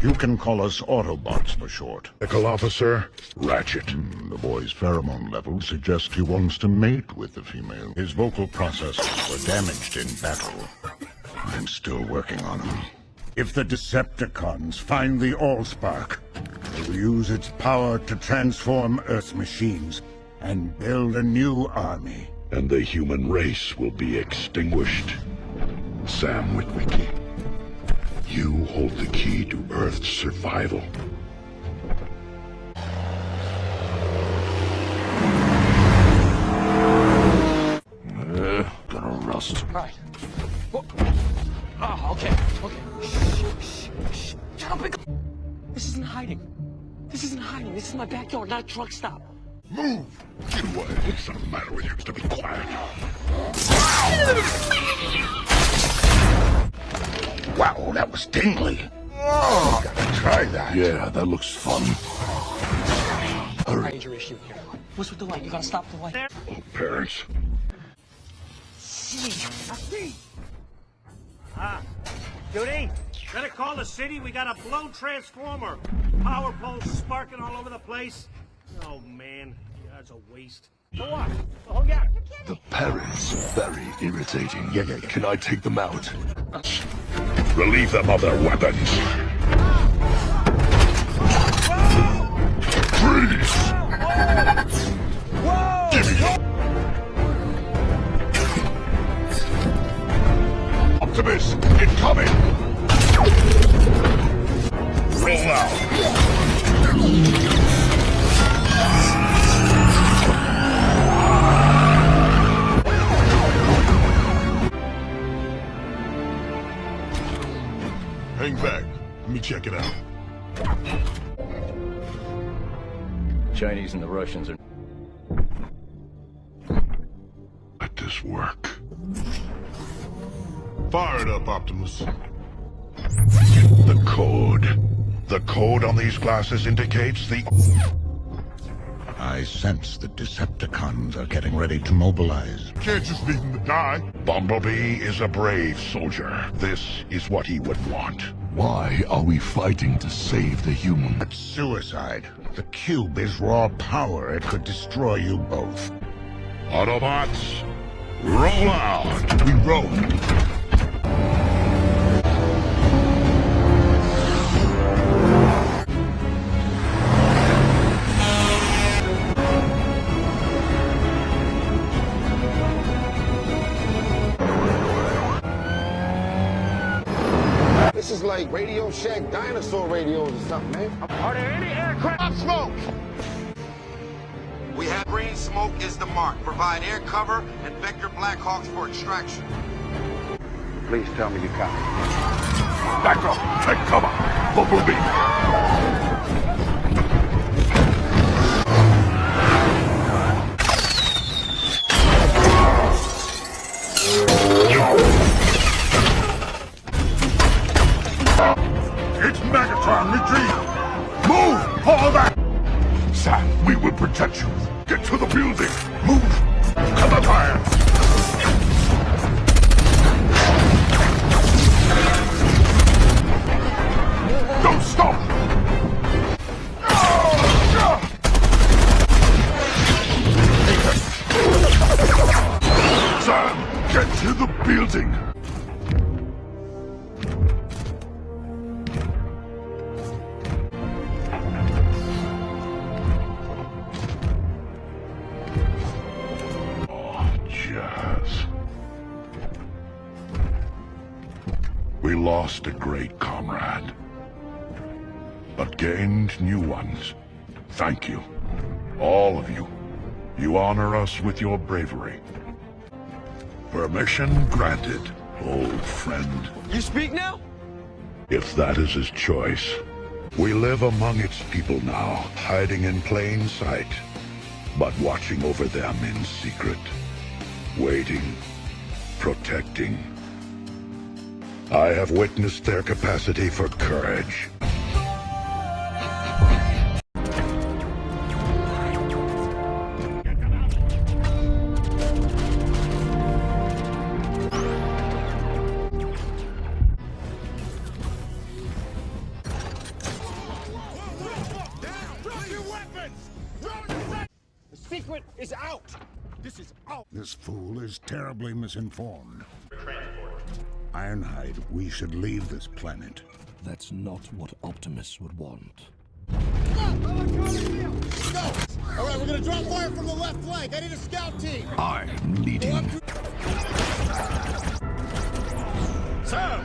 You can call us Autobots for short. Medical officer, Ratchet. The boy's pheromone levels suggest he wants to mate with the female. His vocal processes were damaged in battle. I'm still working on him. If the Decepticons find the Allspark, they will use its power to transform Earth's machines and build a new army. And the human race will be extinguished. Sam Witwicky, you hold the key to Earth's survival. Gonna rust. Right. Oh, okay. Shh. Shut up. This isn't hiding. This is my backyard, not a truck stop. Move! Get away. What's the matter with you? To be quiet. Wow, that was tingly. Oh, gotta try that. Yeah, that looks fun. Hurry. Ranger issue here. What's with the light? You gotta stop the light. Oh, parents. Judy, better call the city. We got a blown transformer. Power poles sparking all over the place. Oh, man. Yeah, that's a waste. So what? Oh, yeah. The parents are very irritating. Yeah. Can I take them out? Relieve them of their weapons. Freeze! Whoa! Give me Optimus, incoming! Roll out! Hang back. Let me check it out. Chinese and the Russians are... Let this work. Fire it up, Optimus. The code. The code on these glasses indicates the... I sense the Decepticons are getting ready to mobilize. Can't just leave him to die. Bumblebee is a brave soldier. This is what he would want. Why are we fighting to save the human? It's suicide. The cube is raw power. It could destroy you both. Autobots, roll out! We roll. This is like Radio Shack dinosaur radios or something, man. Are there any aircraft? Smoke! We have green smoke is the mark. Provide air cover and vector Blackhawks for extraction. Please tell me you copy. Back up! Take cover! Bumblebee! It's Megatron! Retreat! Move! Fall back! Sam, we will protect you. Get to the building! Move! Cover fire! Don't stop! Sam, get to the building! We lost a great comrade, but gained new ones. Thank you, all of you. You honor us with your bravery. Permission granted, old friend. You speak now? If that is his choice. We live among its people now, hiding in plain sight, but watching over them in secret. Waiting, protecting. I have witnessed their capacity for courage. is out. This is out. This fool is terribly misinformed. Ironhide, we should leave this planet. That's not what Optimus would want. Go! All right, we're gonna drop fire from the left flank. I need a scout team. I'm leading. Sir!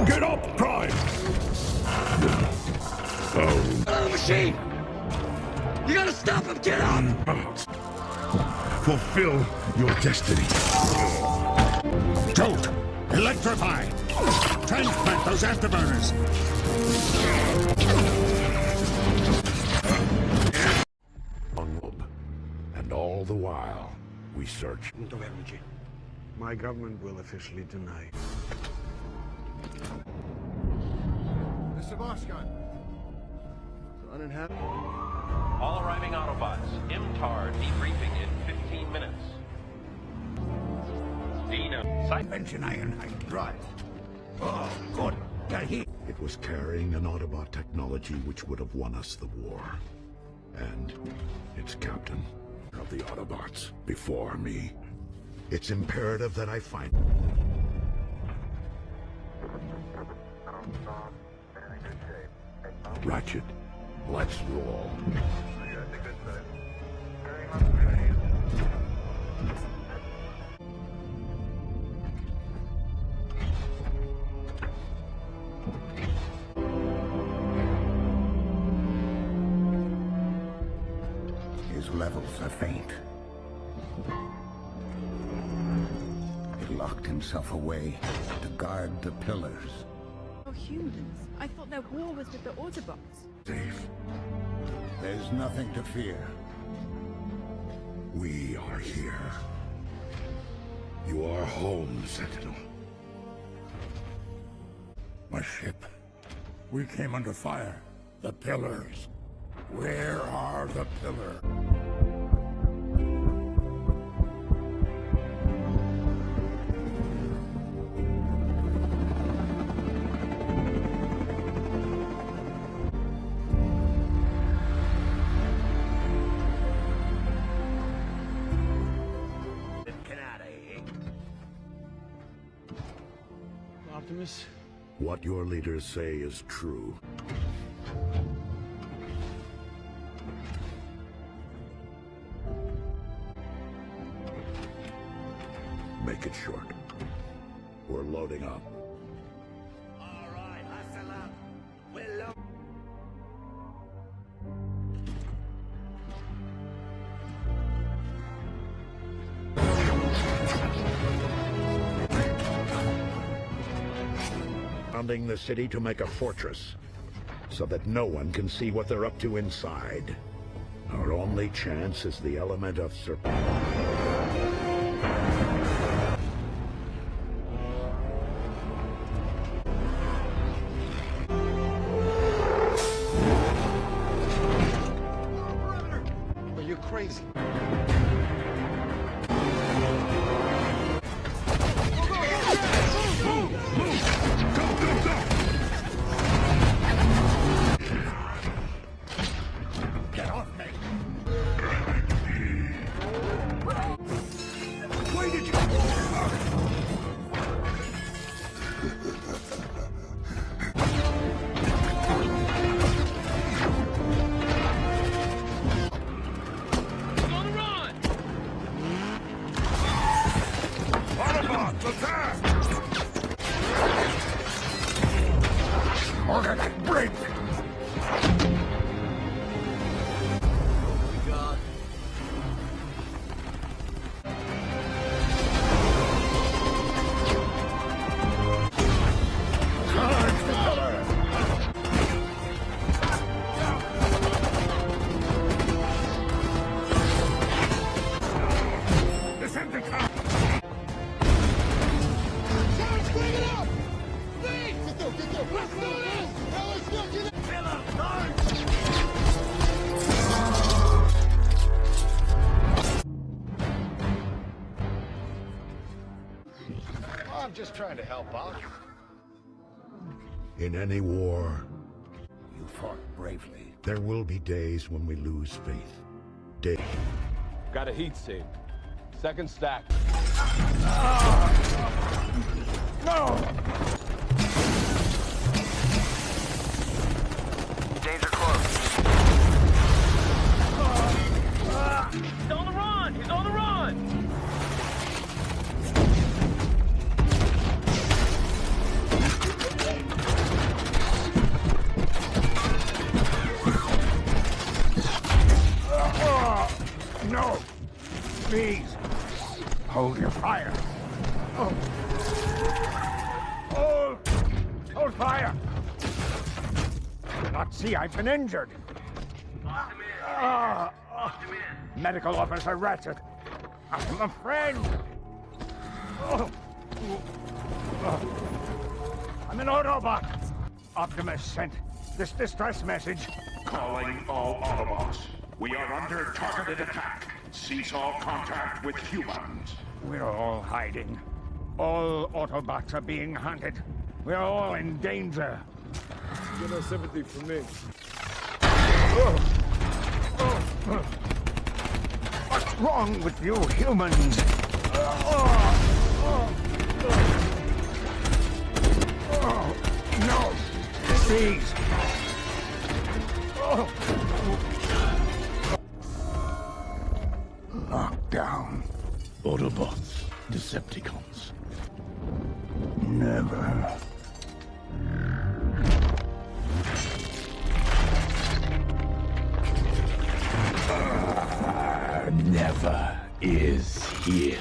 Get up, Prime! Machine! You gotta stop him! Get up! Fulfill your destiny. Jolt! Electrify! Transplant those afterburners! And all the while, we search. My government will officially deny. Mr. Boschkan. Uninhabited. All arriving Autobots. MTAR debriefing in 15 minutes. Dino. Mention Ironhide Drive. Oh, good. It was carrying an Autobot technology which would have won us the war. And its captain of the Autobots before me. It's imperative that I find... Ratchet, let's roll. His levels are faint. He locked himself away to guard the pillars. Oh, humans. I thought their war was with the Autobots. Safe. There's nothing to fear. We are here. You are home, Sentinel. My ship. We came under fire. The pillars. Where are the pillars? Optimus? What your leaders say is true. Make it short. We're loading up. All right, hustle up. We're low. Surrounding the city to make a fortress, so that no one can see what they're up to inside. Our only chance is the element of surprise. Are you crazy? Get off me! Order that break! I'm just trying to help out. In any war, You fought bravely. there will be days when we lose faith. Days. Got a heat sink. Second stack. No! Danger close. He's on the run! He's on the run! No! Please! Hold your fire! Hold fire! Do not see I've been injured. Medical Officer Ratchet. I'm a friend. I'm an Autobot. Optimus sent this distress message. Calling all Autobots. We are under targeted attack. Cease all contact with humans. We're all hiding. All Autobots are being hunted. We're all in danger. Get no sympathy from me. What's wrong with you humans? No! Please! Lockdown. Autobots, Decepticons. Never. Never is here.